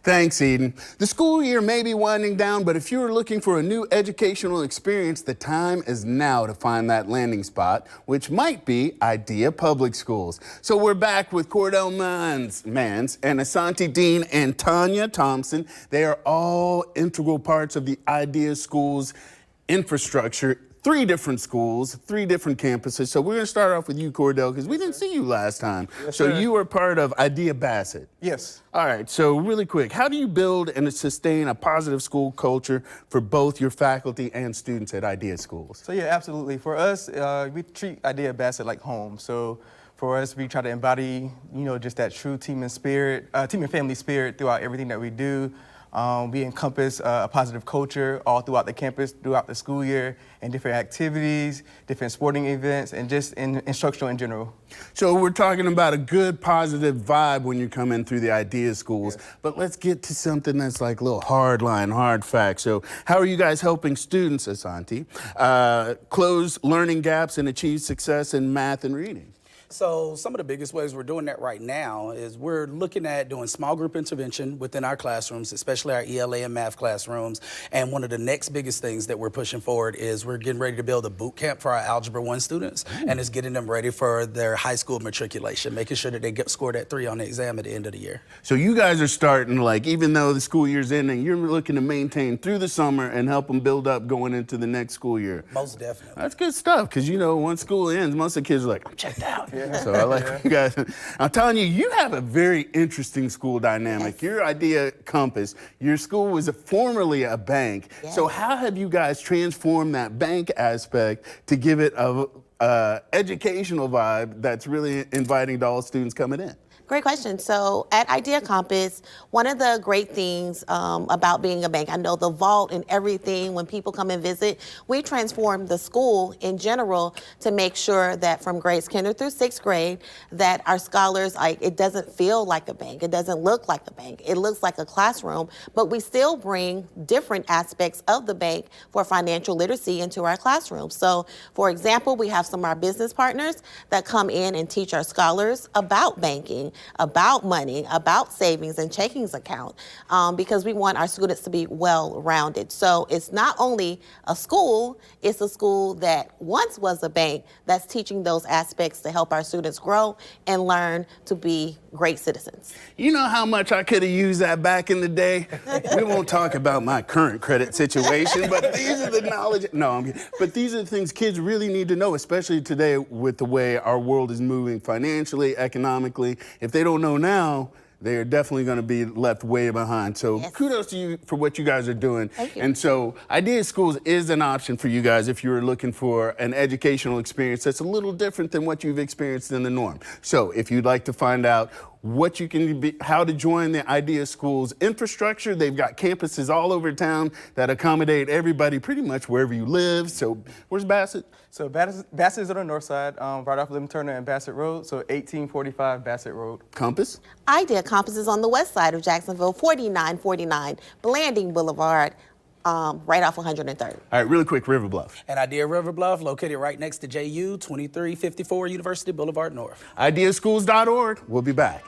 Thanks, Eden. The school year may be winding down, but if you're looking for a new educational experience, the time is now to find that landing spot, which might be Idea Public Schools. So we're back with Cordell Mans and Asante Dean and Tanya Thompson. They are all integral parts of the Idea Schools infrastructure. 3 different schools, 3 different campuses. So we're going to start off with you, Cordell, because we didn't see you last time. Yes, so sir. you were part of Idea Bassett. Yes. All right, so really quick, how do you build and sustain a positive school culture for both your faculty and students at Idea Schools? So yeah, absolutely. For us, we treat Idea Bassett like home. So for us, we try to embody, just that true team and family spirit throughout everything that we do. We encompass a positive culture all throughout the campus, throughout the school year, and different activities, different sporting events, and just instructional in general. So we're talking about a good, positive vibe when you come in through the Idea Schools. Yes. But let's get to something that's like a little hard line, hard fact. So how are you guys helping students, Asante, close learning gaps and achieve success in math and reading? So some of the biggest ways we're doing that right now is we're looking at doing small group intervention within our classrooms, especially our ELA and math classrooms. And one of the next biggest things that we're pushing forward is we're getting ready to build a boot camp for our Algebra 1 students, and it's getting them ready for their high school matriculation, making sure that they get scored at 3 on the exam at the end of the year. So you guys are starting, like, even though the school year's ending, you're looking to maintain through the summer and help them build up going into the next school year. Most definitely. That's good stuff, because, once school ends, most of the kids are like, I'm checked out. Yeah. So I like you guys. I'm telling you, you have a very interesting school dynamic. Yes. Your Idea Compass, your school was formerly a bank. Yes. So how have you guys transformed that bank aspect to give it a educational vibe that's really inviting to all students coming in? Great question. So at Idea Compass, one of the great things about being a bank, I know the vault and everything, when people come and visit, we transform the school in general to make sure that from grades kinder through 6th grade, that our scholars, it doesn't feel like a bank. It doesn't look like a bank. It looks like a classroom, but we still bring different aspects of the bank for financial literacy into our classroom. So for example, we have some of our business partners that come in and teach our scholars about banking, about money, about savings and checkings account, because we want our students to be well-rounded. So it's not only a school, it's a school that once was a bank that's teaching those aspects to help our students grow and learn to be great citizens. You know how much I could have used that back in the day? We won't talk about my current credit situation, but these are the knowledge. No, I'm kidding. But these are the things kids really need to know, especially today with the way our world is moving financially, economically. If they don't know now, they are definitely going to be left way behind. So Yes. kudos to you for what you guys are doing. Thank you. And so Idea Schools is an option for you guys if you're looking for an educational experience that's a little different than what you've experienced in the norm. So if you'd like to find out what you can be, how to join the Idea Schools infrastructure, they've got campuses all over town that accommodate everybody pretty much wherever you live. So where's Bassett? So Bassett is on the north side, right off Lim Turner and Bassett Road, so 1845 Bassett Road. Compass? Idea Compass is on the west side of Jacksonville, 4949 Blanding Boulevard, right off 103rd. All right, really quick, River Bluff. And Idea River Bluff, located right next to JU, 2354 University Boulevard North. Ideaschools.org. We'll be back.